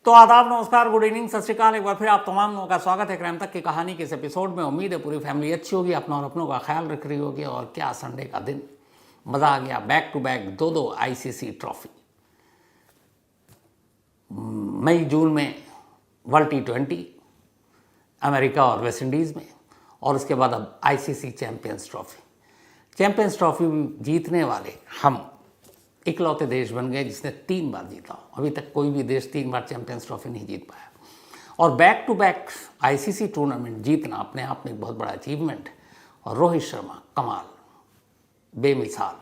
तो आदाब, नमस्कार, गुड इवनिंग, सत श्रीकाल। एक बार फिर आप तमाम लोगों का स्वागत है क्राइम तक की कहानी के इस एपिसोड में। उम्मीद है पूरी फैमिली अच्छी होगी, अपना और अपनों का ख्याल रख रही होगी। और क्या संडे का दिन, मज़ा आ गया। बैक टू बैक दो आईसीसी ट्रॉफी। मई जून में वर्ल्ड T20 अमेरिका और वेस्ट इंडीज़ में, और उसके बाद अब आईसीसी चैम्पियंस ट्रॉफी जीतने वाले हम इकलौते देश बन गए जिसने 3 बार जीता। अभी तक कोई भी देश 3 बार चैंपियंस ट्रॉफी नहीं जीत पाया। और back to back ICC tournament जीतना अपने आप में एक बहुत बड़ा अचीवमेंट है। और रोहित शर्मा कमाल, बेमिसाल।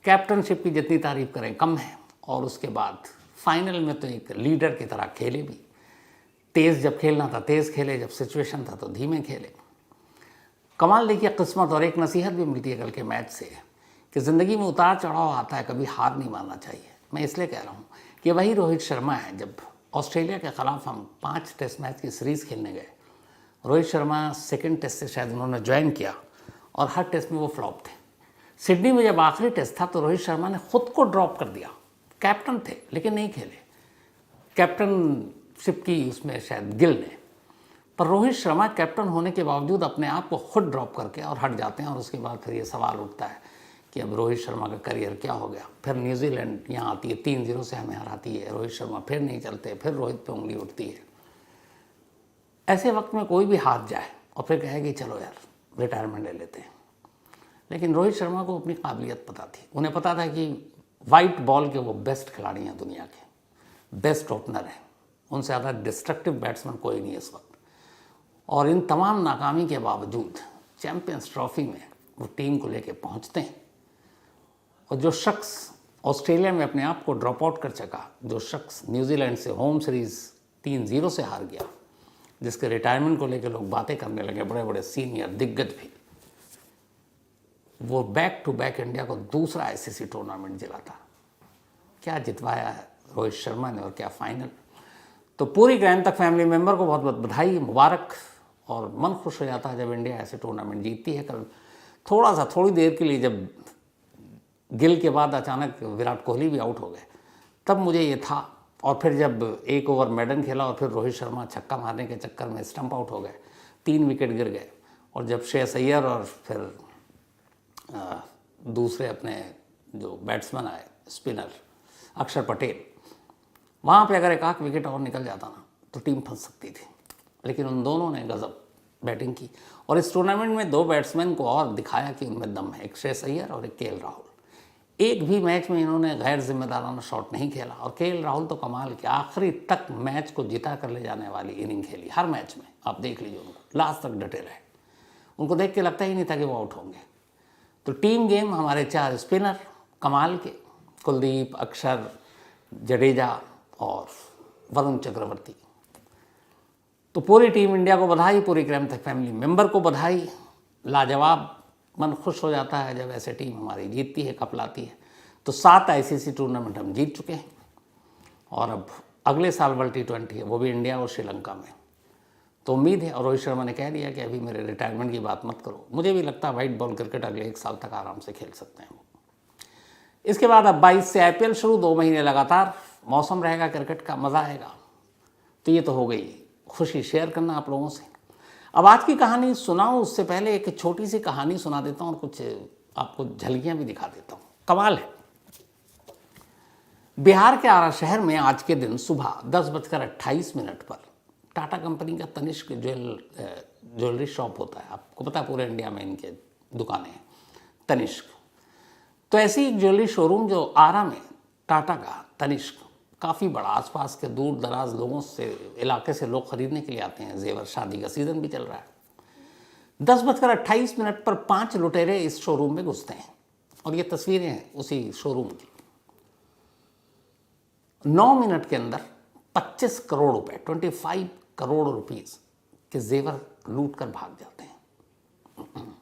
कैप्टनशिप की जितनी तारीफ करें कम है। और उसके बाद फाइनल में तो एक लीडर की तरह खेले भी। तेज़ जब खेलना था तेज़ खेले, जब सिचुएशन था तो धीमे खेले। कमाल। देखिए, किस्मत और एक नसीहत भी मिलती है कल के मैच से कि ज़िंदगी में उतार चढ़ाव आता है, कभी हार नहीं मानना चाहिए। मैं इसलिए कह रहा हूँ कि वही रोहित शर्मा है। जब ऑस्ट्रेलिया के ख़िलाफ़ हम 5 टेस्ट मैच की सीरीज़ खेलने गए, रोहित शर्मा सेकंड टेस्ट से शायद उन्होंने ज्वाइन किया और हर टेस्ट में वो फ्लॉप थे। सिडनी में जब आखिरी टेस्ट था तो रोहित शर्मा ने खुद को ड्रॉप कर दिया। कैप्टन थे लेकिन नहीं खेले, कैप्टनशिप की उसमें शायद गिल ने। पर रोहित शर्मा कैप्टन होने के बावजूद अपने आप को खुद ड्रॉप करके और हट जाते हैं। और उसके बाद फिर ये सवाल उठता है कि अब रोहित शर्मा का करियर क्या हो गया। फिर न्यूजीलैंड यहाँ आती है, 3-0 से हमें हराती है। रोहित शर्मा फिर नहीं चलते, फिर रोहित पे उंगली उठती है। ऐसे वक्त में कोई भी हाथ जाए और फिर कहे कि चलो यार रिटायरमेंट ले लेते हैं। लेकिन रोहित शर्मा को अपनी काबिलियत पता थी। उन्हें पता था कि वाइट बॉल के वो बेस्ट खिलाड़ी हैं, दुनिया के बेस्ट ओपनर हैं। उनसे ज़्यादा डिस्ट्रक्टिव बैट्समैन कोई नहीं है इस वक्त। और इन तमाम नाकामी के बावजूद चैम्पियंस ट्रॉफी में वो टीम को लेके पहुँचते हैं। और जो शख्स ऑस्ट्रेलिया में अपने आप को ड्रॉप आउट कर सका, जो शख्स न्यूजीलैंड से होम सीरीज़ 3-0 से हार गया, जिसके रिटायरमेंट को लेकर लोग बातें करने लगे, बड़े बड़े सीनियर दिग्गज भी, वो बैक टू बैक इंडिया को दूसरा आईसीसी टूर्नामेंट जिलाता। क्या जितवाया है रोहित शर्मा ने, और क्या फाइनल। तो पूरी क्राइम तक फैमिली मेम्बर को बहुत बहुत बधाई, मुबारक। और मन खुश हो जाता है जब इंडिया ऐसे टूर्नामेंट जीतती है। कल थोड़ी देर के लिए जब गिल के बाद अचानक विराट कोहली भी आउट हो गए, तब मुझे ये था। और फिर जब एक ओवर मैडन खेला और फिर रोहित शर्मा छक्का मारने के चक्कर में स्टंप आउट हो गए, 3 विकेट गिर गए। और जब श्रेयस अय्यर और फिर दूसरे अपने जो बैट्समैन आए स्पिनर अक्षर पटेल, वहाँ पे अगर एक आध विकेट और निकल जाता ना तो टीम फंस सकती थी। लेकिन उन दोनों ने गजब बैटिंग की। और इस टूर्नामेंट में 2 बैट्समैन को और दिखाया कि उनमें दम है, एक श्रेयस अय्यर और एक केएल राहुल। एक भी मैच में इन्होंने गैर जिम्मेदाराना शॉट नहीं खेला। और केएल राहुल तो कमाल के, आखिरी तक मैच को जिता कर ले जाने वाली इनिंग खेली। हर मैच में आप देख लीजिए, उनको लास्ट तक डटे रहे। उनको देख के लगता ही नहीं था कि वो आउट होंगे। तो टीम गेम हमारे 4 स्पिनर कमाल के, कुलदीप, अक्षर, जडेजा और वरुण चक्रवर्ती। तो पूरी टीम इंडिया को बधाई, पूरी क्राइम तक फैमिली मेंबर को बधाई। लाजवाब। मन खुश हो जाता है जब ऐसे टीम हमारी जीतती है, कप लाती है। तो 7 आईसीसी टूर्नामेंट हम जीत चुके हैं। और अब अगले साल वर्ल्ड T20 है, वो भी इंडिया और श्रीलंका में। तो उम्मीद है, और रोहित शर्मा ने कह दिया कि अभी मेरे रिटायरमेंट की बात मत करो। मुझे भी लगता है वाइट बॉल क्रिकेट अगले 1 साल तक आराम से खेल सकते हैं। इसके बाद अब 22 से IPL शुरू, 2 महीने लगातार मौसम रहेगा क्रिकेट का, मज़ा आएगा। तो ये तो हो गई खुशी शेयर करना आप लोगों से। अब आज की कहानी सुनाऊं उससे पहले एक छोटी सी कहानी सुना देता हूं और कुछ आपको झलकियां भी दिखा देता हूं। कमाल है। बिहार के आरा शहर में आज के दिन सुबह 10:28 पर टाटा कंपनी का तनिष्क ज्वेलरी शॉप होता है। आपको पता है पूरे इंडिया में इनके दुकानें हैं, तनिष्क। तो ऐसी एक ज्वेलरी शोरूम जो आरा में, टाटा का तनिष्क, काफ़ी बड़ा, आसपास के दूर दराज लोगों से, इलाके से लोग खरीदने के लिए आते हैं। जेवर, शादी का सीज़न भी चल रहा है। 10:28 पर 5 लुटेरे इस शोरूम में घुसते हैं। और ये तस्वीरें हैं उसी शोरूम की। 9 मिनट के अंदर 25 करोड़ रुपए, 25 करोड़ रुपीस के जेवर लूट कर भाग जाते हैं।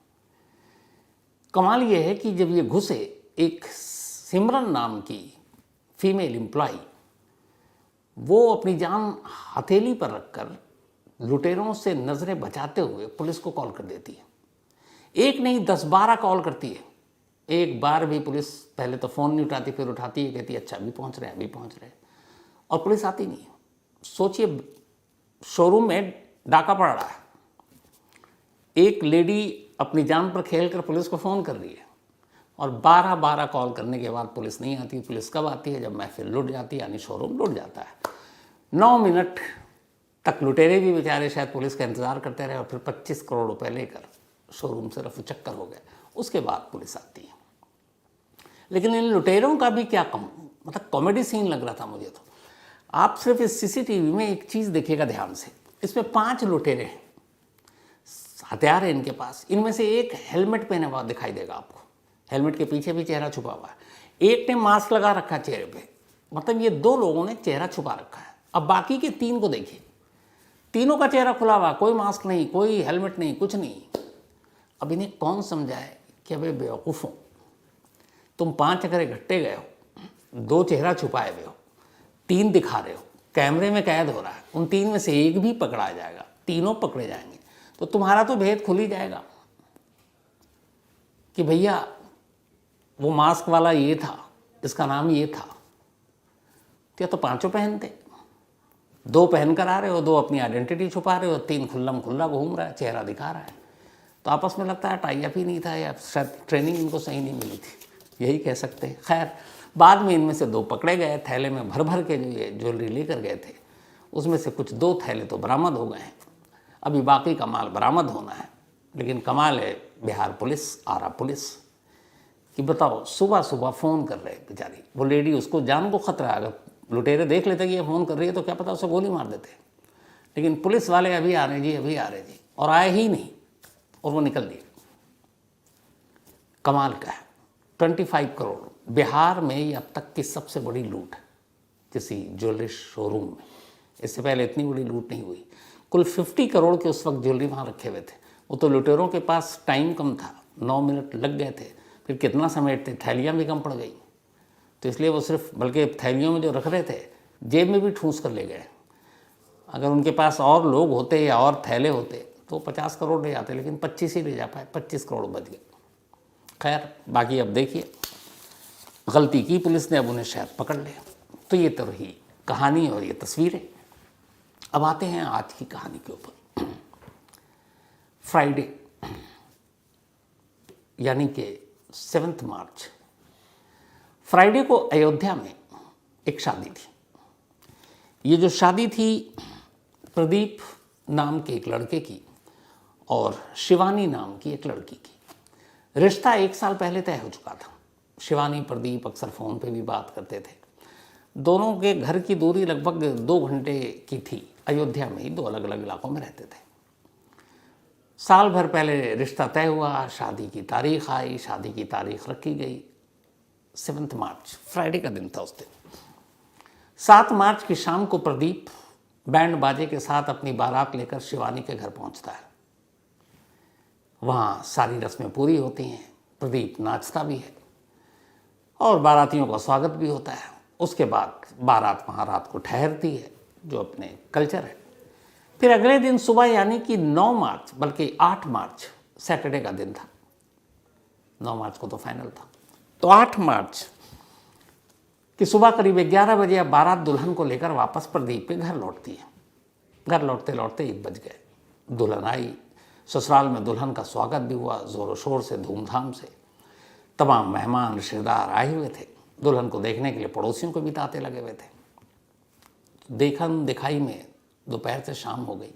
कमाल ये है कि जब ये घुसे, एक सिमरन नाम की फीमेल एम्प्लॉय, वो अपनी जान हथेली पर रखकर लुटेरों से नज़रें बचाते हुए पुलिस को कॉल कर देती है। एक नहीं 10-12 कॉल करती है। एक बार भी पुलिस पहले तो फ़ोन नहीं उठाती, फिर उठाती है, कहती है अच्छा अभी पहुंच रहे हैं, अभी पहुंच रहे हैं। और पुलिस आती नहीं है। सोचिए, शोरूम में डाका पड़ रहा है, एक लेडी अपनी जान पर खेलकर पुलिस को फ़ोन कर रही है, और 12 कॉल करने के बाद पुलिस नहीं आती। पुलिस कब आती है? जब महफिल लुट जाती है, यानी शोरूम लुट जाता है। 9 मिनट तक लुटेरे भी बेचारे शायद पुलिस का इंतज़ार करते रहे, और फिर 25 करोड़ रुपए लेकर शोरूम से रफू चक्कर हो गए। उसके बाद पुलिस आती है। लेकिन इन लुटेरों का भी क्या कम, मतलब कॉमेडी सीन लग रहा था मुझे तो। आप सिर्फ इस सीसीटीवी में एक चीज़ देखिएगा ध्यान से, इसमें 5 लुटेरे हैं, हथियार है इनके पास। इनमें से एक हेलमेट पहने हुआ दिखाई देगा आपको, हेलमेट के पीछे भी चेहरा छुपा हुआ है। एक ने मास्क लगा रखा चेहरे पे, मतलब ये 2 लोगों ने चेहरा छुपा रखा है। अब बाकी के 3 को देखिए, तीनों का चेहरा खुला हुआ, कोई मास्क नहीं, कोई हेलमेट नहीं, कुछ नहीं। अब इन्हें कौन समझाए कि अबे बेवकूफ़ हो, तुम 5 अगर इकट्ठे गए हो, 2 चेहरा छुपाए हुए हो, 3 दिखा रहे हो, कैमरे में कैद हो रहा है, उन 3 में से एक भी पकड़ा जाएगा, तीनों पकड़े जाएंगे, तो तुम्हारा तो भेद खुल ही जाएगा कि भैया वो मास्क वाला ये था, इसका नाम ये था। क्या तो 5 पहनते, 2 पहन कर आ रहे हो, 2 अपनी आइडेंटिटी छुपा रहे हो, 3 खुल्लम खुल्ला घूम रहा है, चेहरा दिखा रहा है। तो आपस में लगता है टाई अप ही नहीं था, या शायद ट्रेनिंग इनको सही नहीं मिली थी, यही कह सकते हैं। खैर, बाद में इनमें से 2 पकड़े गए, थैले में भर भर के जो ये ज्वेलरी लेकर गए थे, उसमें से कुछ 2 थैले तो बरामद हो गए हैं। अभी बाकी का माल बरामद होना है। लेकिन कमाल है बिहार पुलिस, आरा पुलिस कि बताओ, सुबह सुबह फ़ोन कर रहे बेचारी, वो लेडी, उसको जान को खतरा है, अगर लुटेरे देख लेते कि ये फ़ोन कर रही है तो क्या पता उसे गोली मार देते। लेकिन पुलिस वाले अभी आ रहे जी, अभी आ रहे जी, और आए ही नहीं, और वो निकल दिए। कमाल का है, 25 करोड़ बिहार में ये अब तक की सबसे बड़ी लूट है किसी ज्वेलरी शोरूम में। इससे पहले इतनी बड़ी लूट नहीं हुई। कुल 50 करोड़ के उस वक्त ज्वेलरी वहाँ रखे हुए थे। वो तो लुटेरों के पास टाइम कम था, 9 मिनट लग गए थे, फिर कितना समेटते, थैलियाँ भी कम पड़ गई, तो इसलिए वो सिर्फ, बल्कि थैलियों में जो रख रहे थे जेब में भी ठूंस कर ले गए। अगर उनके पास और लोग होते या और थैले होते तो 50 करोड़ ले जाते, लेकिन 25 ही ले जा पाए, 25 करोड़ बच गए। खैर, बाकी अब देखिए, गलती की पुलिस ने, अब उन्हें शायद पकड़ लिया। तो ये तो रही कहानी और ये तस्वीरें। अब आते हैं आज की कहानी के ऊपर। फ्राइडे यानी कि 7 मार्च, फ्राइडे को अयोध्या में एक शादी थी। ये जो शादी थी प्रदीप नाम के एक लड़के की और शिवानी नाम की एक लड़की की। रिश्ता 1 साल पहले तय हो चुका था। शिवानी प्रदीप अक्सर फ़ोन पे भी बात करते थे। दोनों के घर की दूरी लगभग 2 घंटे की थी। अयोध्या में ही 2 अलग अलग इलाकों में रहते थे। साल भर पहले रिश्ता तय हुआ, शादी की तारीख आई, शादी की तारीख रखी गई। 7 मार्च फ्राइडे का दिन था उस दिन। 7 मार्च की शाम को प्रदीप बैंड बाजे के साथ अपनी बारात लेकर शिवानी के घर पहुंचता है। वहाँ सारी रस्में पूरी होती हैं, प्रदीप नाचता भी है और बारातियों का स्वागत भी होता है। उसके बाद बारात वहाँ रात को ठहरती है, जो अपने कल्चर है। फिर अगले दिन सुबह यानी कि 9 मार्च, बल्कि 8 मार्च सैटरडे का दिन था, 9 मार्च को तो फाइनल था, तो 8 मार्च कि सुबह करीब 11 बजे अब बारात दुल्हन को लेकर वापस प्रदीप के घर लौटती है। घर लौटते लौटते 1 बज गए। दुल्हन आई, ससुराल में दुल्हन का स्वागत भी हुआ ज़ोरों शोर से, धूमधाम से। तमाम मेहमान रिश्तेदार आए हुए थे। दुल्हन को देखने के लिए पड़ोसियों को भी तांते लगे हुए थे। देखन दिखाई में दोपहर से शाम हो गई।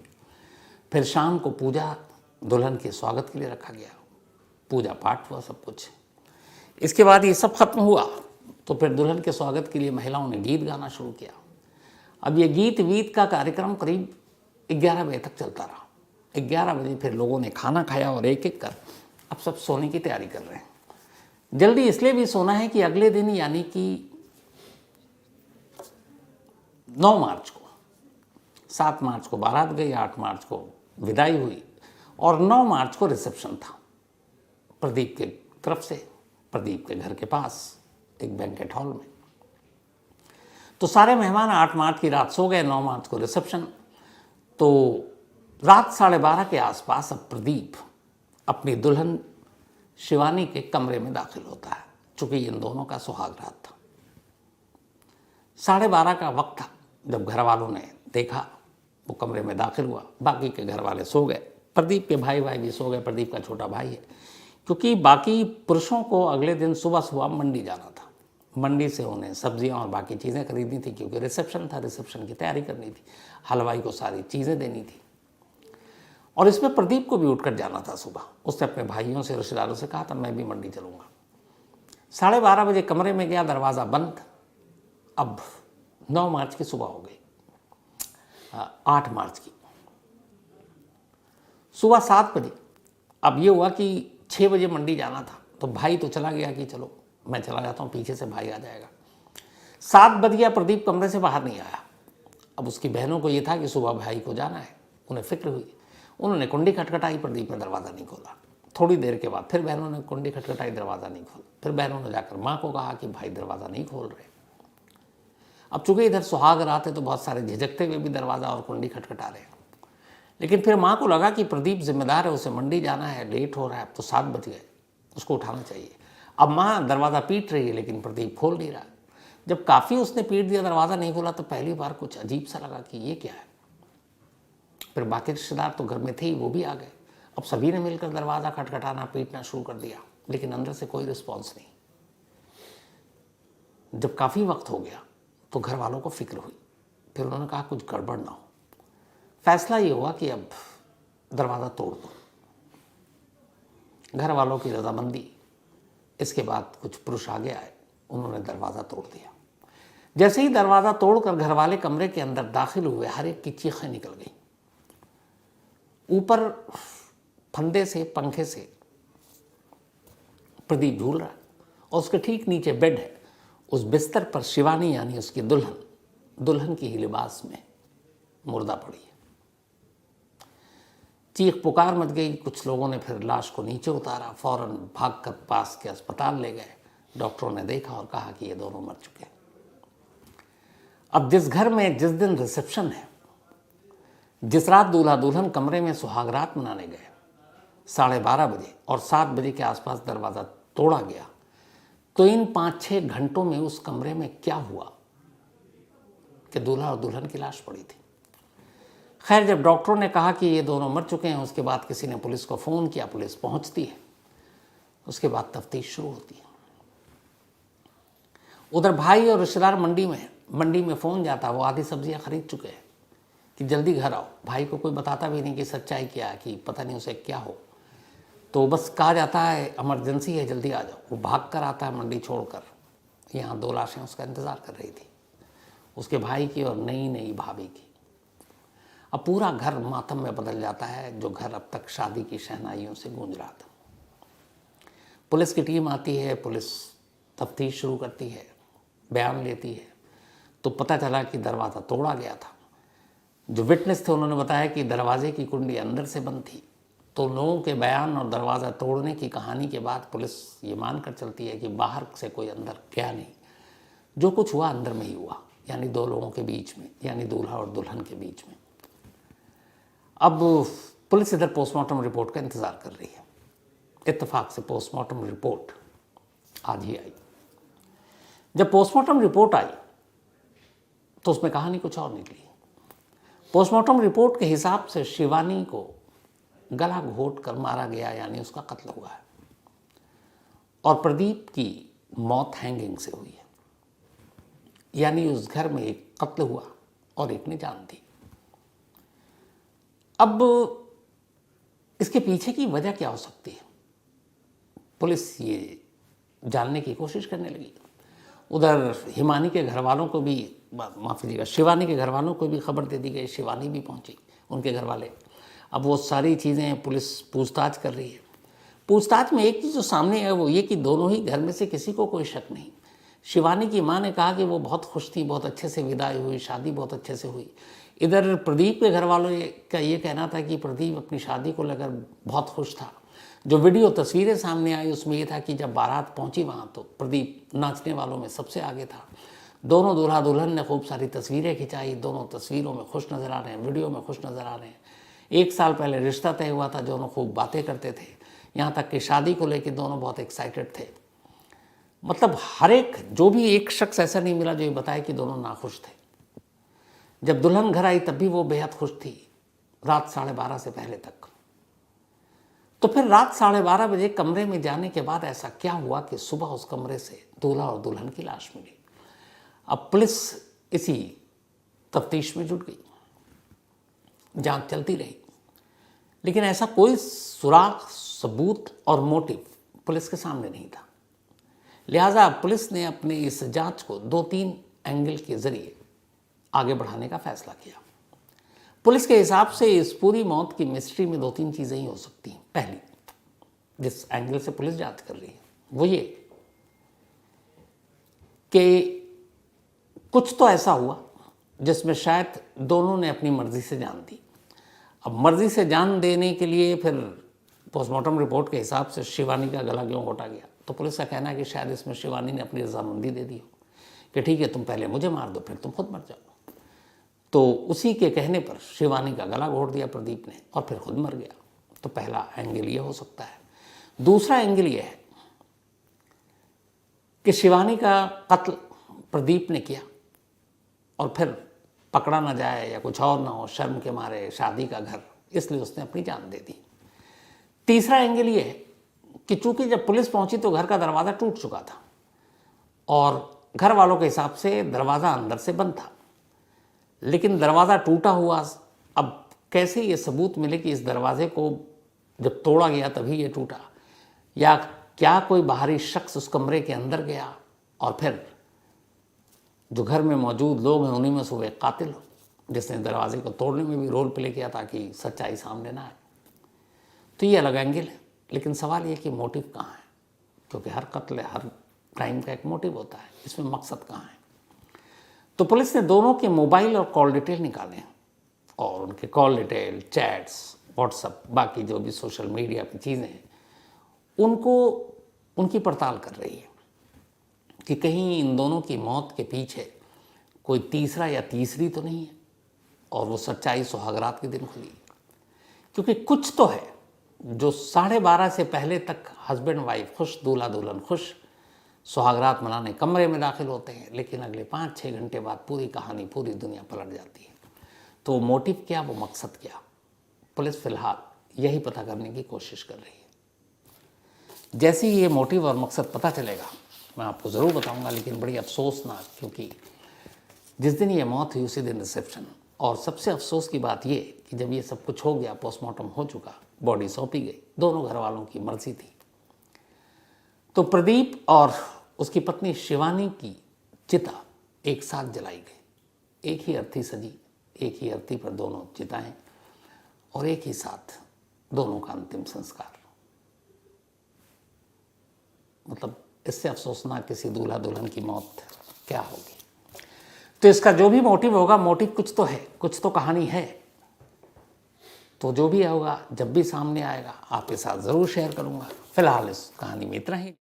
फिर शाम को पूजा दुल्हन के स्वागत के लिए रखा गया, पूजा पाठ हुआ, सब कुछ। इसके बाद ये सब खत्म हुआ तो फिर दुल्हन के स्वागत के लिए महिलाओं ने गीत गाना शुरू किया। अब ये गीत वीत का कार्यक्रम करीब 11 बजे तक चलता रहा। 11 बजे फिर लोगों ने खाना खाया और एक एक कर अब सब सोने की तैयारी कर रहे हैं। जल्दी इसलिए भी सोना है कि अगले दिन यानी कि 9 मार्च को, 7 मार्च को बारात गई, 8 मार्च को विदाई हुई और 9 मार्च को रिसेप्शन था प्रदीप के तरफ से, प्रदीप के घर के पास एक बैंकेट हॉल में। तो सारे मेहमान 8 मार्च की रात सो गए, 9 मार्च को रिसेप्शन। तो रात 12:30 के आसपास अब प्रदीप अपनी दुल्हन शिवानी के कमरे में दाखिल होता है, चूंकि इन दोनों का सुहाग रात था। 12:30 का वक्त था जब घर वालों ने देखा, वो कमरे में दाखिल हुआ, बाकी के घर वाले सो गए, प्रदीप के भाई भी सो गए, प्रदीप का छोटा भाई है, क्योंकि बाकी पुरुषों को अगले दिन सुबह सुबह मंडी जाना था। मंडी से उन्हें सब्जियां और बाकी चीज़ें खरीदनी थी, क्योंकि रिसेप्शन था, रिसेप्शन की तैयारी करनी थी, हलवाई को सारी चीज़ें देनी थी। और इसमें प्रदीप को भी उठकर जाना था सुबह। उसने अपने भाइयों से, रिश्तेदारों से कहा था मैं भी मंडी चलूँगा। 12:30 बजे कमरे में गया, दरवाज़ा बंद। अब 9 मार्च की सुबह हो गई, 8 मार्च की सुबह 7 बजे। अब ये हुआ कि 6 बजे मंडी जाना था, तो भाई तो चला गया कि चलो मैं चला जाता हूँ, पीछे से भाई आ जाएगा। 7 बज गया, प्रदीप कमरे से बाहर नहीं आया। अब उसकी बहनों को ये था कि सुबह भाई को जाना है, उन्हें फिक्र हुई। उन्होंने कुंडी खटखटाई, प्रदीप ने दरवाज़ा नहीं खोला। थोड़ी देर के बाद फिर बहनों ने कुंडी खटखटाई, दरवाज़ा नहीं खोला। फिर बहनों ने जाकर माँ को कहा कि भाई दरवाज़ा नहीं खोल रहे। अब चूंकि इधर सुहाग रात है तो बहुत सारे झिझकते हुए भी दरवाज़ा और कुंडी खटखटा रहे हैं, लेकिन फिर माँ को लगा कि प्रदीप जिम्मेदार है, उसे मंडी जाना है, लेट हो रहा है, अब तो 7 बज गए, उसको उठाना चाहिए। अब माँ दरवाज़ा पीट रही है, लेकिन प्रदीप खोल नहीं रहा। जब काफ़ी उसने पीट दिया, दरवाज़ा नहीं खोला, तो पहली बार कुछ अजीब सा लगा कि ये क्या है। फिर बाकी रिश्तेदार तो घर में थे ही, वो भी आ गए। अब सभी ने मिलकर दरवाज़ा खटखटाना, पीटना शुरू कर दिया, लेकिन अंदर से कोई रिस्पॉन्स नहीं। जब काफ़ी वक्त हो गया तो घर वालों को फिक्र हुई। फिर उन्होंने कहा कुछ गड़बड़ ना हो। फैसला ये हुआ कि अब दरवाज़ा तोड़ दो। घर वालों की रजामंदी। इसके बाद कुछ पुरुष आगे आए, उन्होंने दरवाज़ा तोड़ दिया। जैसे ही दरवाज़ा तोड़कर घर वाले कमरे के अंदर दाखिल हुए, हर एक की चीखें निकल गई। ऊपर फंदे से, पंखे से प्रदीप झूल रहा है, और उसके ठीक नीचे बेड है। उस बिस्तर पर शिवानी यानी उसकी दुल्हन की ही लिबास में मुर्दा पड़ी है। चीख पुकार मच गई। कुछ लोगों ने फिर लाश को नीचे उतारा, फौरन भागकर पास के अस्पताल ले गए। डॉक्टरों ने देखा और कहा कि ये दोनों मर चुके हैं। अब जिस घर में जिस दिन रिसेप्शन है, जिस रात दूल्हा दुल्हन कमरे में सुहागरात मनाने गए, 12:30 बजे और 7 बजे के आसपास दरवाज़ा तोड़ा गया, तो इन 5-6 घंटों में उस कमरे में क्या हुआ कि दूल्हा और दुल्हन की लाश पड़ी थी। खैर, जब डॉक्टरों ने कहा कि ये दोनों मर चुके हैं, उसके बाद किसी ने पुलिस को फ़ोन किया, पुलिस पहुंचती है, उसके बाद तफ्तीश शुरू होती है। उधर भाई और रिश्तेदार मंडी में फ़ोन जाता, वो आधी सब्जियां खरीद चुके हैं कि जल्दी घर आओ। भाई को कोई बताता भी नहीं कि सच्चाई क्या है, कि पता नहीं उसे क्या हो, तो बस कहा जाता है इमरजेंसी है, जल्दी आ जाओ। वो भाग कर आता है मंडी छोड़कर। यहाँ 2 लाशें उसका इंतज़ार कर रही थी, उसके भाई की और नई भाभी की। अब पूरा घर मातम में बदल जाता है, जो घर अब तक शादी की शहनाइयों से गूंज रहा था। पुलिस की टीम आती है, पुलिस तफ्तीश शुरू करती है, बयान लेती है, तो पता चला कि दरवाज़ा तोड़ा गया था। जो विटनेस थे उन्होंने बताया कि दरवाजे की कुंडी अंदर से बंद थी। तो लोगों के बयान और दरवाज़ा तोड़ने की कहानी के बाद पुलिस ये मानकर चलती है कि बाहर से कोई अंदर गया नहीं, जो कुछ हुआ अंदर में ही हुआ, यानी 2 लोगों के बीच में, यानी दूल्हा और दुल्हन के बीच में। अब पुलिस इधर पोस्टमार्टम रिपोर्ट का इंतज़ार कर रही है। इत्तेफाक से पोस्टमार्टम रिपोर्ट आज ही आई। जब पोस्टमार्टम रिपोर्ट आई तो उसमें कहानी कुछ और निकली। पोस्टमार्टम रिपोर्ट के हिसाब से शिवानी को गला घोट कर मारा गया, यानी उसका कत्ल हुआ है, और प्रदीप की मौत हैंगिंग से हुई है, यानी उस घर में एक कत्ल हुआ और एक ने जान दी। अब इसके पीछे की वजह क्या हो सकती है, पुलिस ये जानने की कोशिश करने लगी। उधर हिमानी के घर वालों को भी, माफ़ कीजिएगा, शिवानी के घर वालों को भी खबर दे दी गई। शिवानी भी पहुंची, उनके घर वाले। अब वो सारी चीज़ें पुलिस पूछताछ कर रही है। पूछताछ में एक चीज़ जो सामने है वो ये कि दोनों ही घर में से किसी को कोई शक नहीं। शिवानी की माँ ने कहा कि वो बहुत खुश थी, बहुत अच्छे से विदाई हुई, शादी बहुत अच्छे से हुई। इधर प्रदीप के घर वालों का ये कहना था कि प्रदीप अपनी शादी को लेकर बहुत खुश था। जो वीडियो तस्वीरें सामने आई उसमें ये था कि जब बारात पहुंची वहाँ तो प्रदीप नाचने वालों में सबसे आगे था। दोनों दूल्हा दुल्हन ने खूब सारी तस्वीरें खिंचाई, दोनों तस्वीरों में खुश नज़र आ रहे हैं, वीडियो में खुश नज़र आ रहे हैं। 1 साल पहले रिश्ता तय हुआ था, दोनों खूब बातें करते थे, यहाँ तक कि शादी को लेकर दोनों बहुत एक्साइटेड थे। मतलब हर एक, जो भी एक शख्स ऐसा नहीं मिला जो ये बताए कि दोनों नाखुश थे। जब दुल्हन घर आई तब भी वो बेहद खुश थी, रात 12:30 से पहले तक। तो फिर रात 12:30 बजे कमरे में जाने के बाद ऐसा क्या हुआ कि सुबह उस कमरे से दूल्हा और दुल्हन की लाश मिली। अब पुलिस इसी तफ्तीश में जुट गई, जांच चलती रही, लेकिन ऐसा कोई सुराग, सबूत और मोटिव पुलिस के सामने नहीं था। लिहाजा पुलिस ने अपने इस जांच को 2-3 एंगल के जरिए आगे बढ़ाने का फैसला किया। पुलिस के हिसाब से इस पूरी मौत की मिस्ट्री में 2-3 चीज़ें ही हो सकती हैं। पहली, जिस एंगल से पुलिस जांच कर रही है वो ये कि कुछ तो ऐसा हुआ जिसमें शायद दोनों ने अपनी मर्जी से जान दी। अब मर्जी से जान देने के लिए फिर पोस्टमार्टम रिपोर्ट के हिसाब से शिवानी का गला क्यों घोटा गया, तो पुलिस का कहना है कि शायद इसमें शिवानी ने अपनी रजामंदी दे दी हो कि ठीक है तुम पहले मुझे मार दो फिर तुम खुद मर जाओ। तो उसी के कहने पर शिवानी का गला घोट दिया प्रदीप ने और फिर खुद मर गया। तो पहला एंगल ये हो सकता है। दूसरा एंगल ये है कि शिवानी का कत्ल प्रदीप ने किया और फिर पकड़ा ना जाए या कुछ और ना हो, शर्म के मारे, शादी का घर, इसलिए उसने अपनी जान दे दी। तीसरा एंगल ये है कि चूंकि जब पुलिस पहुंची तो घर का दरवाज़ा टूट चुका था और घर वालों के हिसाब से दरवाज़ा अंदर से बंद था, लेकिन दरवाज़ा टूटा हुआ, अब कैसे ये सबूत मिले कि इस दरवाजे को जब तोड़ा गया तभी ये टूटा, या क्या कोई बाहरी शख्स उस कमरे के अंदर गया और फिर जो घर में मौजूद लोग हैं उन्हीं में से वो एक कातिल हो जिसने दरवाजे को तोड़ने में भी रोल प्ले किया ताकि सच्चाई सामने ना आए। तो ये अलग एंगल है, लेकिन सवाल ये कि मोटिव कहाँ है, क्योंकि हर कत्ल, हर क्राइम का एक मोटिव होता है, इसमें मकसद कहाँ है। तो पुलिस ने दोनों के मोबाइल और कॉल डिटेल निकाले और उनके कॉल डिटेल, चैट्स, व्हाट्सएप, बाकी जो भी सोशल मीडिया की चीज़ें हैं उनको उनकी पड़ताल कर रही है कि कहीं इन दोनों की मौत के पीछे कोई तीसरा या तीसरी तो नहीं है और वो सच्चाई सुहागरात के दिन खुली। क्योंकि कुछ तो है जो 12:30 से पहले तक हस्बैंड वाइफ खुश, दूल्हा दुल्हन खुश, सुहागरात मनाने कमरे में दाखिल होते हैं, लेकिन अगले 5-6 घंटे बाद पूरी कहानी, पूरी दुनिया पलट जाती है। तो मोटिव क्या, वो मकसद क्या, पुलिस फिलहाल यही पता करने की कोशिश कर रही है। जैसे ही ये मोटिव और मकसद पता चलेगा मैं आपको ज़रूर बताऊंगा, लेकिन बड़ी अफसोसनाक, क्योंकि जिस दिन ये मौत हुई उसी दिन रिसेप्शन, और सबसे अफसोस की बात ये कि जब ये सब कुछ हो गया, पोस्टमार्टम हो चुका, बॉडी सौंपी गई, दोनों घर वालों की मर्जी थी, तो प्रदीप और उसकी पत्नी शिवानी की चिता एक साथ जलाई गई। एक ही अर्थी सजी, एक ही अर्थी पर दोनों चिताएं और एक ही साथ दोनों का अंतिम संस्कार। मतलब इससे अफसोसनाक किसी दूल्हा दुल्हन की मौत क्या होगी। तो इसका जो भी मोटिव होगा, मोटिव कुछ तो है, कुछ तो कहानी है। तो जो भी होगा, जब भी सामने आएगा आपके साथ ज़रूर शेयर करूंगा। फिलहाल इस कहानी में इतना ही।